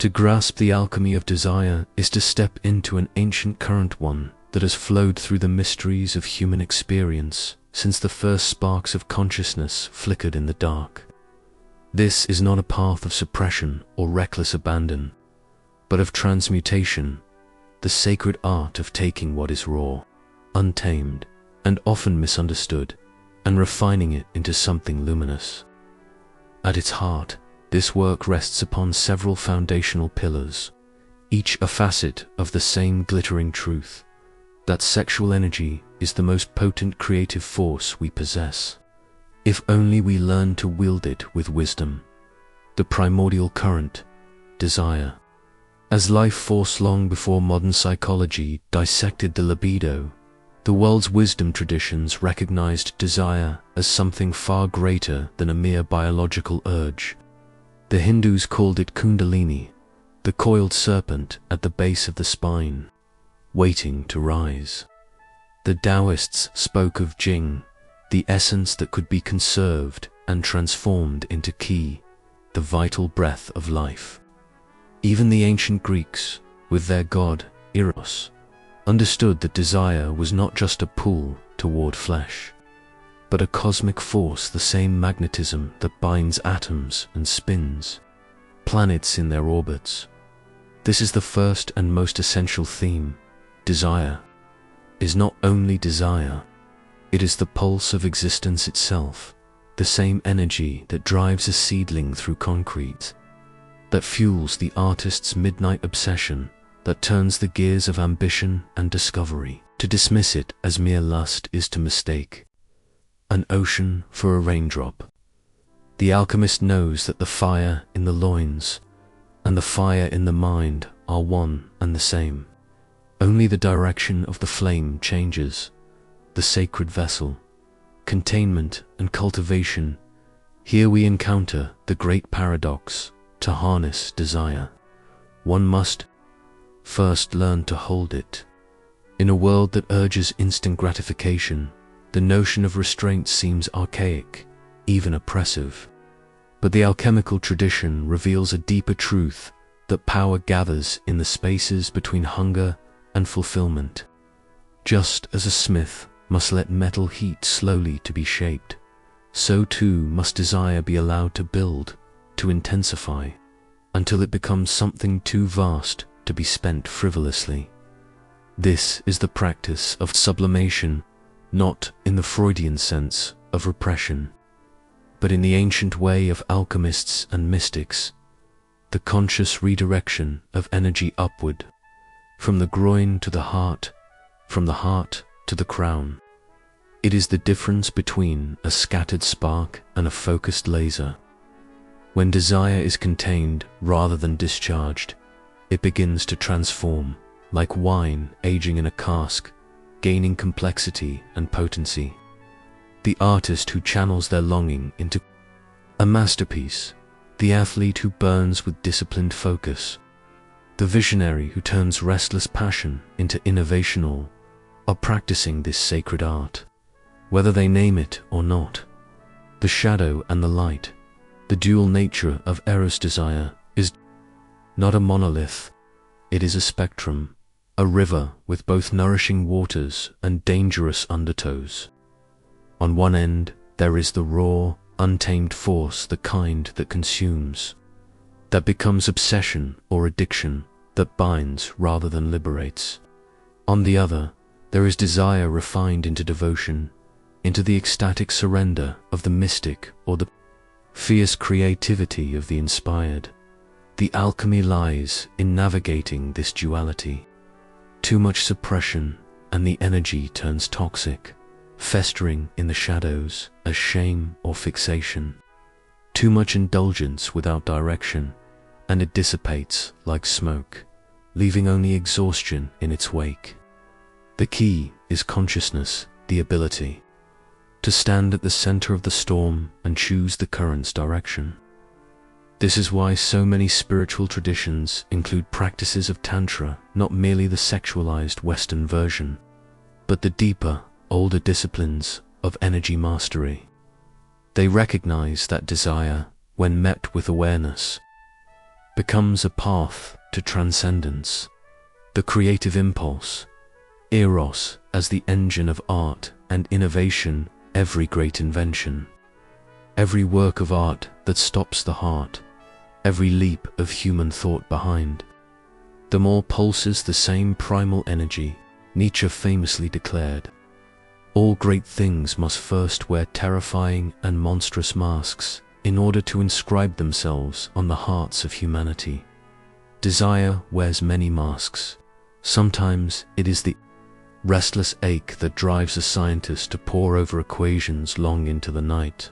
To grasp the alchemy of desire is to step into an ancient current, one that has flowed through the mysteries of human experience since the first sparks of consciousness flickered in the dark. This is not a path of suppression or reckless abandon, but of transmutation, the sacred art of taking what is raw, untamed, and often misunderstood, and refining it into something luminous. At its heart, this work rests upon several foundational pillars, each a facet of the same glittering truth, that sexual energy is the most potent creative force we possess, if only we learn to wield it with wisdom. The primordial current, desire. As life force long before modern psychology dissected the libido, the world's wisdom traditions recognized desire as something far greater than a mere biological urge. The Hindus called it Kundalini, the coiled serpent at the base of the spine, waiting to rise. The Taoists spoke of Jing, the essence that could be conserved and transformed into Qi, the vital breath of life. Even the ancient Greeks, with their god, Eros, understood that desire was not just a pull toward flesh, but a cosmic force, the same magnetism that binds atoms and spins planets in their orbits. This is the first and most essential theme. Desire is not only desire, it is the pulse of existence itself, the same energy that drives a seedling through concrete, that fuels the artist's midnight obsession, that turns the gears of ambition and discovery. To dismiss it as mere lust is to mistake an ocean for a raindrop. The alchemist knows that the fire in the loins and the fire in the mind are one and the same. Only the direction of the flame changes. The sacred vessel, containment and cultivation. Here we encounter the great paradox. To harness desire, one must first learn to hold it. In a world that urges instant gratification, the notion of restraint seems archaic, even oppressive. But the alchemical tradition reveals a deeper truth, that power gathers in the spaces between hunger and fulfillment. Just as a smith must let metal heat slowly to be shaped, so too must desire be allowed to build, to intensify, until it becomes something too vast to be spent frivolously. This is the practice of sublimation, not in the Freudian sense of repression, but in the ancient way of alchemists and mystics, the conscious redirection of energy upward, from the groin to the heart, from the heart to the crown. It is the difference between a scattered spark and a focused laser. When desire is contained rather than discharged, it begins to transform, like wine aging in a cask, gaining complexity and potency. The artist who channels their longing into a masterpiece, the athlete who burns with disciplined focus, the visionary who turns restless passion into innovation, are practicing this sacred art, whether they name it or not. The shadow and the light, the dual nature of Eros desire, is not a monolith, it is a spectrum, a river with both nourishing waters and dangerous undertows. On one end, there is the raw, untamed force, the kind that consumes, that becomes obsession or addiction, that binds rather than liberates. On the other, there is desire refined into devotion, into the ecstatic surrender of the mystic or the fierce creativity of the inspired. The alchemy lies in navigating this duality. Too much suppression and the energy turns toxic, festering in the shadows as shame or fixation. Too much indulgence without direction, and it dissipates like smoke, leaving only exhaustion in its wake. The key is consciousness, the ability to stand at the center of the storm and choose the current's direction. This is why so many spiritual traditions include practices of Tantra, not merely the sexualized Western version, but the deeper, older disciplines of energy mastery. They recognize that desire, when met with awareness, becomes a path to transcendence. The creative impulse, eros, as the engine of art and innovation, every great invention, every work of art that stops the heart, every leap of human thought behind, them all pulses the same primal energy. Nietzsche famously declared, "All great things must first wear terrifying and monstrous masks in order to inscribe themselves on the hearts of humanity." Desire wears many masks. Sometimes it is the restless ache that drives a scientist to pore over equations long into the night.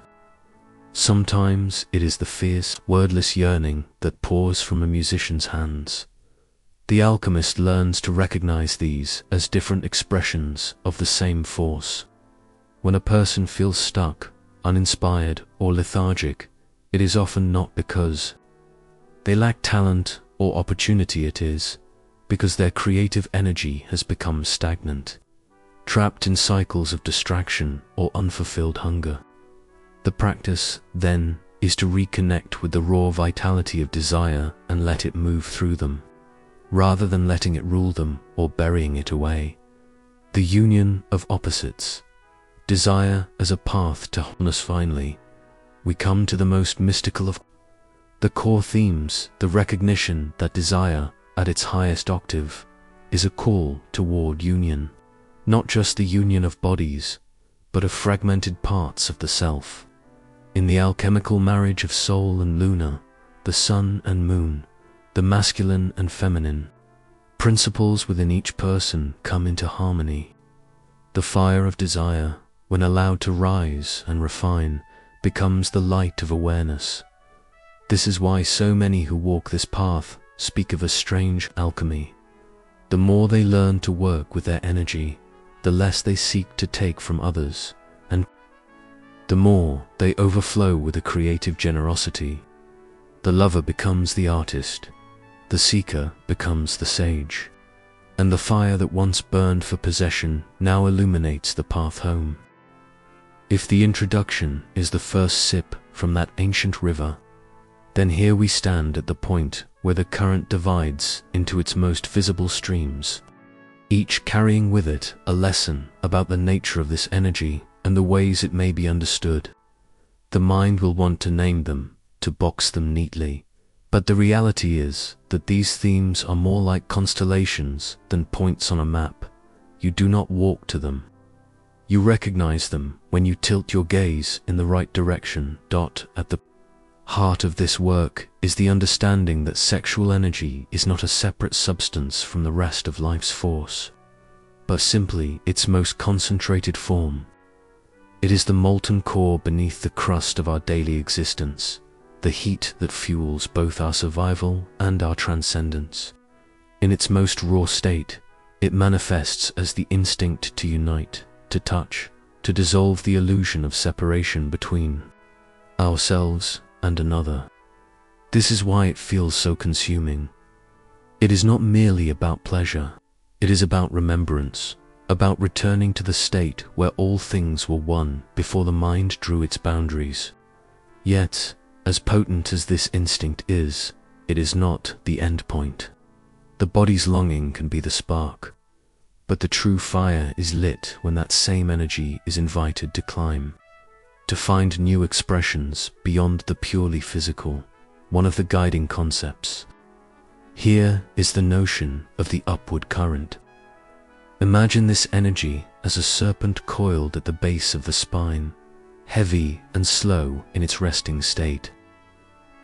Sometimes it is the fierce, wordless yearning that pours from a musician's hands. The alchemist learns to recognize these as different expressions of the same force. When a person feels stuck, uninspired, or lethargic, it is often not because they lack talent or opportunity. It is because their creative energy has become stagnant, trapped in cycles of distraction or unfulfilled hunger. The practice, then, is to reconnect with the raw vitality of desire and let it move through them, rather than letting it rule them or burying it away. The union of opposites, desire as a path to wholeness. Finally, we come to the most mystical of the core themes, the recognition that desire, at its highest octave, is a call toward union, not just the union of bodies, but of fragmented parts of the self. In the alchemical marriage of soul and lunar, the sun and moon, the masculine and feminine, principles within each person come into harmony. The fire of desire, when allowed to rise and refine, becomes the light of awareness. This is why so many who walk this path speak of a strange alchemy. The more they learn to work with their energy, the less they seek to take from others, and the more they overflow with a creative generosity. The lover becomes the artist, the seeker becomes the sage, and the fire that once burned for possession now illuminates the path home. If the introduction is the first sip from that ancient river, then here we stand at the point where the current divides into its most visible streams, each carrying with it a lesson about the nature of this energy and the ways it may be understood. The mind will want to name them, to box them neatly, but the reality is that these themes are more like constellations than points on a map. You do not walk to them. You recognize them when you tilt your gaze in the right direction. At the heart of this work is the understanding that sexual energy is not a separate substance from the rest of life's force, but simply its most concentrated form. It is the molten core beneath the crust of our daily existence, the heat that fuels both our survival and our transcendence. In its most raw state, it manifests as the instinct to unite, to touch, to dissolve the illusion of separation between ourselves and another. This is why it feels so consuming. It is not merely about pleasure. It is about remembrance, about returning to the state where all things were one before the mind drew its boundaries. Yet, as potent as this instinct is, it is not the end point. The body's longing can be the spark, but the true fire is lit when that same energy is invited to climb, to find new expressions beyond the purely physical. One of the guiding concepts here is the notion of the upward current. Imagine this energy as a serpent coiled at the base of the spine, heavy and slow in its resting state.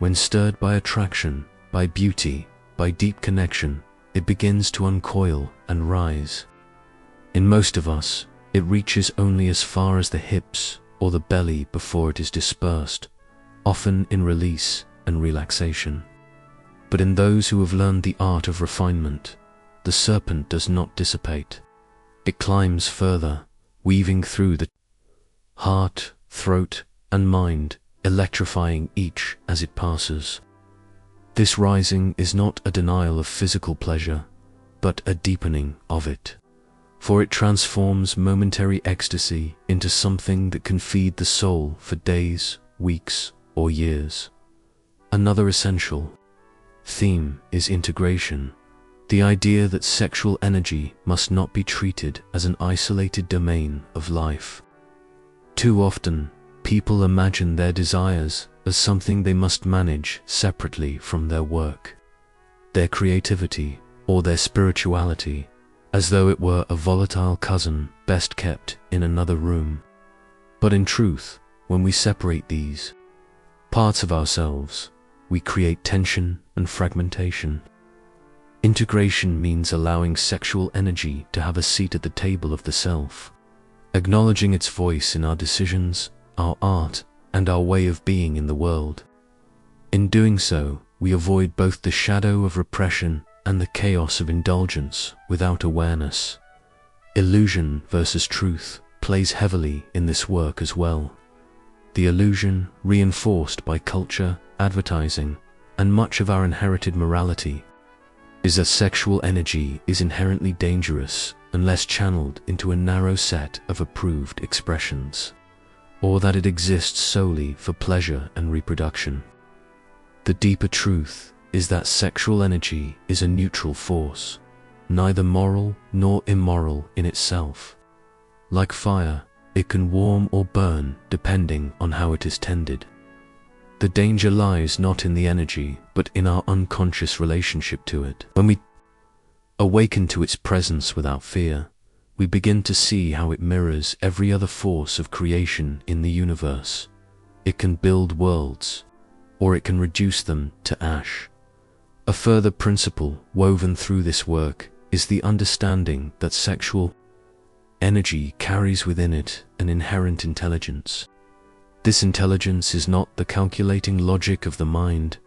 When stirred by attraction, by beauty, by deep connection, it begins to uncoil and rise. In most of us, it reaches only as far as the hips or the belly before it is dispersed, often in release and relaxation. But in those who have learned the art of refinement, the serpent does not dissipate. It climbs further, weaving through the heart, throat, and mind, electrifying each as it passes. This rising is not a denial of physical pleasure, but a deepening of it, for it transforms momentary ecstasy into something that can feed the soul for days, weeks, or years. Another essential theme is integration, the idea that sexual energy must not be treated as an isolated domain of life. Too often, people imagine their desires as something they must manage separately from their work, their creativity, or their spirituality, as though it were a volatile cousin best kept in another room. But in truth, when we separate these parts of ourselves, we create tension and fragmentation. Integration means allowing sexual energy to have a seat at the table of the self, acknowledging its voice in our decisions, our art, and our way of being in the world. In doing so, we avoid both the shadow of repression and the chaos of indulgence without awareness. Illusion versus truth plays heavily in this work as well. The illusion, reinforced by culture, advertising, and much of our inherited morality, is that sexual energy is inherently dangerous unless channeled into a narrow set of approved expressions, or that it exists solely for pleasure and reproduction. The deeper truth is that sexual energy is a neutral force, neither moral nor immoral in itself. Like fire, it can warm or burn depending on how it is tended. The danger lies not in the energy, but in our unconscious relationship to it. When we awaken to its presence without fear, we begin to see how it mirrors every other force of creation in the universe. It can build worlds, or it can reduce them to ash. A further principle woven through this work is the understanding that sexual energy carries within it an inherent intelligence. This intelligence is not the calculating logic of the mind,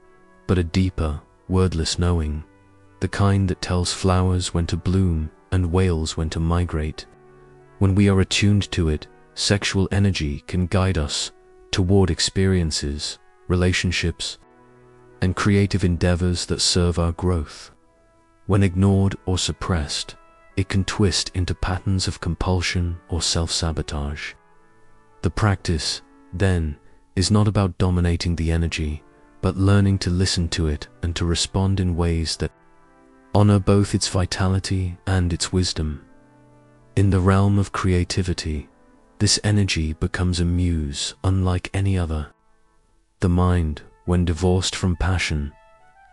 but a deeper, wordless knowing, the kind that tells flowers when to bloom and whales when to migrate. When we are attuned to it, sexual energy can guide us toward experiences, relationships, and creative endeavors that serve our growth. When ignored or suppressed, it can twist into patterns of compulsion or self-sabotage. The practice, then, is not about dominating the energy, but learning to listen to it and to respond in ways that honor both its vitality and its wisdom. In the realm of creativity, this energy becomes a muse unlike any other. The mind, when divorced from passion,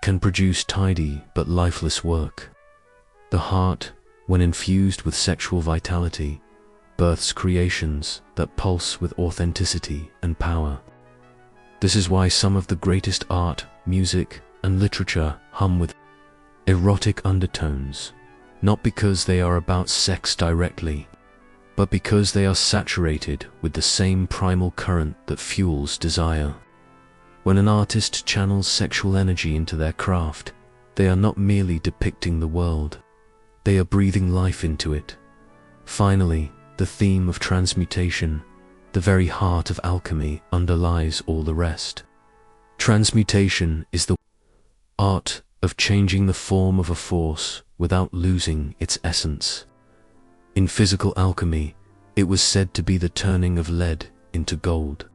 can produce tidy but lifeless work. The heart, when infused with sexual vitality, births creations that pulse with authenticity and power. This is why some of the greatest art, music, and literature hum with erotic undertones, not because they are about sex directly, but because they are saturated with the same primal current that fuels desire. When an artist channels sexual energy into their craft, they are not merely depicting the world, they are breathing life into it. Finally, the theme of transmutation, the very heart of alchemy, underlies all the rest. Transmutation is the art of changing the form of a force without losing its essence. In physical alchemy, it was said to be the turning of lead into gold.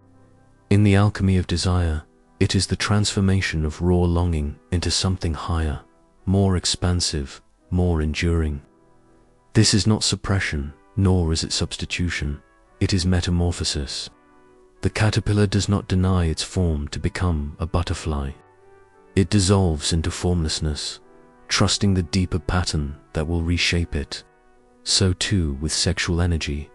In the alchemy of desire, it is the transformation of raw longing into something higher, more expansive, more enduring. This is not suppression, nor is it substitution. It is metamorphosis. The caterpillar does not deny its form to become a butterfly. It dissolves into formlessness, trusting the deeper pattern that will reshape it. So too with sexual energy.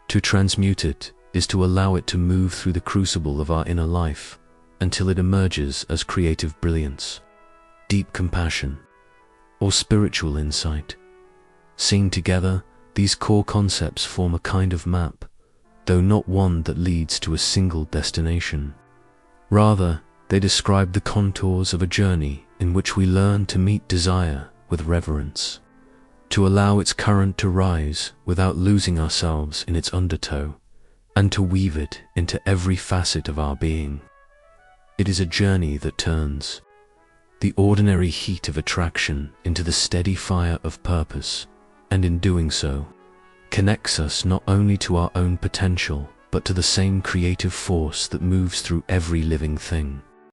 To transmute it is to allow it to move through the crucible of our inner life until it emerges as creative brilliance, deep compassion, or spiritual insight. Seen together, these core concepts form a kind of map, though not one that leads to a single destination. Rather, they describe the contours of a journey in which we learn to meet desire with reverence, to allow its current to rise without losing ourselves in its undertow, and to weave it into every facet of our being. It is a journey that turns the ordinary heat of attraction into the steady fire of purpose, and in doing so, connects us not only to our own potential, but to the same creative force that moves through every living thing.